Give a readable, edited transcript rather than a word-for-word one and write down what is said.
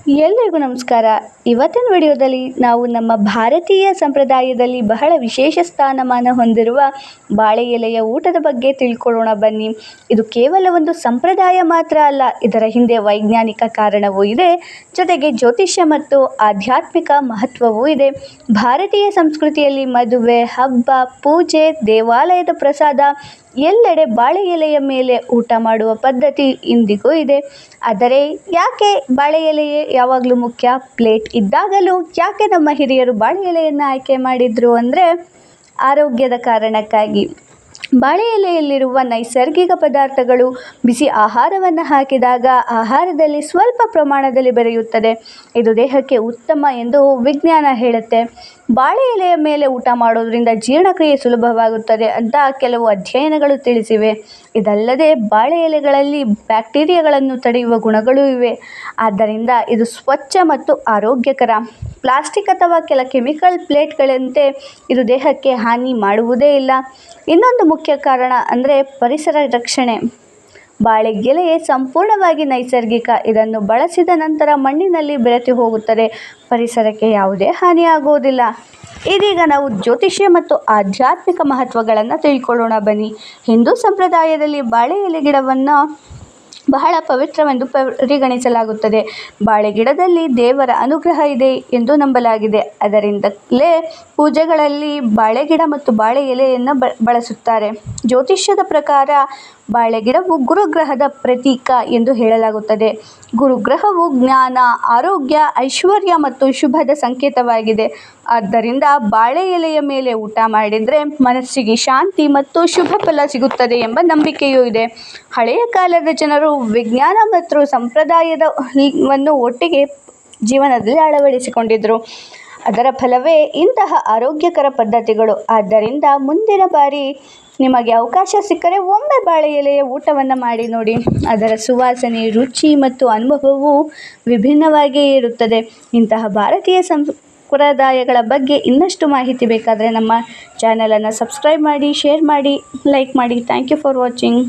ಎಲ್ರಿಗೂ ನಮಸ್ಕಾರ. ಇವತ್ತಿನ ವಿಡಿಯೋದಲ್ಲಿ ನಾವು ನಮ್ಮ ಭಾರತೀಯ ಸಂಪ್ರದಾಯದಲ್ಲಿ ಬಹಳ ವಿಶೇಷ ಸ್ಥಾನಮಾನ ಹೊಂದಿರುವ ಬಾಳೆ ಎಲೆಯ ಊಟದ ಬಗ್ಗೆ ತಿಳ್ಕೊಳ್ಳೋಣ ಬನ್ನಿ. ಇದು ಕೇವಲ ಒಂದು ಸಂಪ್ರದಾಯ ಮಾತ್ರ ಅಲ್ಲ, ಇದರ ಹಿಂದೆ ವೈಜ್ಞಾನಿಕ ಕಾರಣವೂ ಇದೆ, ಜೊತೆಗೆ ಜ್ಯೋತಿಷ್ಯ ಮತ್ತು ಆಧ್ಯಾತ್ಮಿಕ ಮಹತ್ವವೂ ಇದೆ. ಭಾರತೀಯ ಸಂಸ್ಕೃತಿಯಲ್ಲಿ ಮದುವೆ, ಹಬ್ಬ, ಪೂಜೆ, ದೇವಾಲಯದ ಪ್ರಸಾದ ಎಲ್ಲೆಡೆ ಬಾಳೆ ಎಲೆಯ ಮೇಲೆ ಊಟ ಮಾಡುವ ಪದ್ಧತಿ ಇಂದಿಗೂ ಇದೆ. ಆದರೆ ಯಾಕೆ ಬಾಳೆ ಎಲೆಯೇ ಯಾವಾಗಲೂ ಮುಖ್ಯ? ಪ್ಲೇಟ್ ಇದ್ದಾಗಲೂ ಯಾಕೆ ನಮ್ಮ ಹಿರಿಯರು ಬಾಳೆ ಎಲೆಯನ್ನು ಆಯ್ಕೆ ಮಾಡಿದ್ರು ಅಂದರೆ ಆರೋಗ್ಯದ ಕಾರಣಕ್ಕಾಗಿ. ಬಾಳೆ ಎಲೆಯಲ್ಲಿರುವ ನೈಸರ್ಗಿಕ ಪದಾರ್ಥಗಳು ಬಿಸಿ ಆಹಾರವನ್ನು ಹಾಕಿದಾಗ ಆಹಾರದಲ್ಲಿ ಸ್ವಲ್ಪ ಪ್ರಮಾಣದಲ್ಲಿ ಬೆರೆಯುತ್ತದೆ. ಇದು ದೇಹಕ್ಕೆ ಉತ್ತಮ ಎಂದು ವಿಜ್ಞಾನ ಹೇಳುತ್ತೆ. ಬಾಳೆ ಎಲೆಯ ಮೇಲೆ ಊಟ ಮಾಡೋದ್ರಿಂದ ಜೀರ್ಣಕ್ರಿಯೆ ಸುಲಭವಾಗುತ್ತದೆ ಅಂತ ಕೆಲವು ಅಧ್ಯಯನಗಳು ತಿಳಿಸಿವೆ. ಇದಲ್ಲದೆ ಬಾಳೆ ಎಲೆಗಳಲ್ಲಿ ಬ್ಯಾಕ್ಟೀರಿಯಾಗಳನ್ನು ತಡೆಯುವ ಗುಣಗಳೂ ಇವೆ. ಆದ್ದರಿಂದ ಇದು ಸ್ವಚ್ಛ ಮತ್ತು ಆರೋಗ್ಯಕರ. ಪ್ಲಾಸ್ಟಿಕ್ ಅಥವಾ ಕೆಲ ಕೆಮಿಕಲ್ ಪ್ಲೇಟ್ಗಳಂತೆ ಇದು ದೇಹಕ್ಕೆ ಹಾನಿ ಮಾಡುವುದೇ ಇಲ್ಲ. ಇನ್ನೊಂದು ಮುಖ್ಯ ಕಾರಣ ಅಂದರೆ ಪರಿಸರ ರಕ್ಷಣೆ. ಬಾಳೆ ಎಲೆ ಸಂಪೂರ್ಣವಾಗಿ ನೈಸರ್ಗಿಕ. ಇದನ್ನು ಬಳಸಿದ ನಂತರ ಮಣ್ಣಿನಲ್ಲಿ ಬೆರೆತು ಹೋಗುತ್ತದೆ, ಪರಿಸರಕ್ಕೆ ಯಾವುದೇ ಹಾನಿಯಾಗುವುದಿಲ್ಲ. ಇದೀಗ ನಾವು ಜ್ಯೋತಿಷ್ಯ ಮತ್ತು ಆಧ್ಯಾತ್ಮಿಕ ಮಹತ್ವಗಳನ್ನು ತಿಳ್ಕೊಳ್ಳೋಣ ಬನ್ನಿ. ಹಿಂದೂ ಸಂಪ್ರದಾಯದಲ್ಲಿ ಬಾಳೆ ಎಲೆ ಗಿಡವನ್ನು ಬಹಳ ಪವಿತ್ರವೆಂದು ಪರಿಗಣಿಸಲಾಗುತ್ತದೆ. ಬಾಳೆ ಗಿಡದಲ್ಲಿ ದೇವರ ಅನುಗ್ರಹ ಇದೆ ಎಂದು ನಂಬಲಾಗಿದೆ. ಅದರಿಂದಲೇ ಪೂಜೆಗಳಲ್ಲಿ ಬಾಳೆ ಗಿಡ ಮತ್ತು ಬಾಳೆ ಎಲೆಯನ್ನು ಬಳಸುತ್ತಾರೆ. ಜ್ಯೋತಿಷ್ಯದ ಪ್ರಕಾರ ಬಾಳೆ ಗಿಡವು ಗುರುಗ್ರಹದ ಪ್ರತೀಕ ಎಂದು ಹೇಳಲಾಗುತ್ತದೆ. ಗುರುಗ್ರಹವು ಜ್ಞಾನ, ಆರೋಗ್ಯ, ಐಶ್ವರ್ಯ ಮತ್ತು ಶುಭದ ಸಂಕೇತವಾಗಿದೆ. ಆದ್ದರಿಂದ ಬಾಳೆ ಎಲೆಯ ಮೇಲೆ ಊಟ ಮಾಡಿದರೆ ಮನಸ್ಸಿಗೆ ಶಾಂತಿ ಮತ್ತು ಶುಭ ಫಲ ಸಿಗುತ್ತದೆ ಎಂಬ ನಂಬಿಕೆಯೂ ಇದೆ. ಹಳೆಯ ಕಾಲದ ಜನರು ವಿಜ್ಞಾನ ಮತ್ತು ಸಂಪ್ರದಾಯವನ್ನು ಒಟ್ಟಿಗೆ ಜೀವನದಲ್ಲಿ ಅಳವಡಿಸಿಕೊಂಡಿದ್ದರು. ಅದರ ಫಲವೇ ಇಂತಹ ಆರೋಗ್ಯಕರ ಪದ್ಧತಿಗಳು. ಆದ್ದರಿಂದ ಮುಂದಿನ ಬಾರಿ ನಿಮಗೆ ಅವಕಾಶ ಸಿಕ್ಕರೆ ಒಮ್ಮೆ ಬಾಳೆ ಎಲೆಯ ಊಟವನ್ನು ಮಾಡಿ ನೋಡಿ. ಅದರ ಸುವಾಸನೆ, ರುಚಿ ಮತ್ತು ಅನುಭವವು ವಿಭಿನ್ನವಾಗಿಯೇ ಇರುತ್ತದೆ. ಇಂತಹ ಭಾರತೀಯ ಸಂಪ್ರದಾಯಗಳ ಬಗ್ಗೆ ಇನ್ನಷ್ಟು ಮಾಹಿತಿ ಬೇಕಾದರೆ ನಮ್ಮ ಚಾನಲನ್ನು ಸಬ್ಸ್ಕ್ರೈಬ್ ಮಾಡಿ, ಶೇರ್ ಮಾಡಿ, ಲೈಕ್ ಮಾಡಿ. Thank you for watching.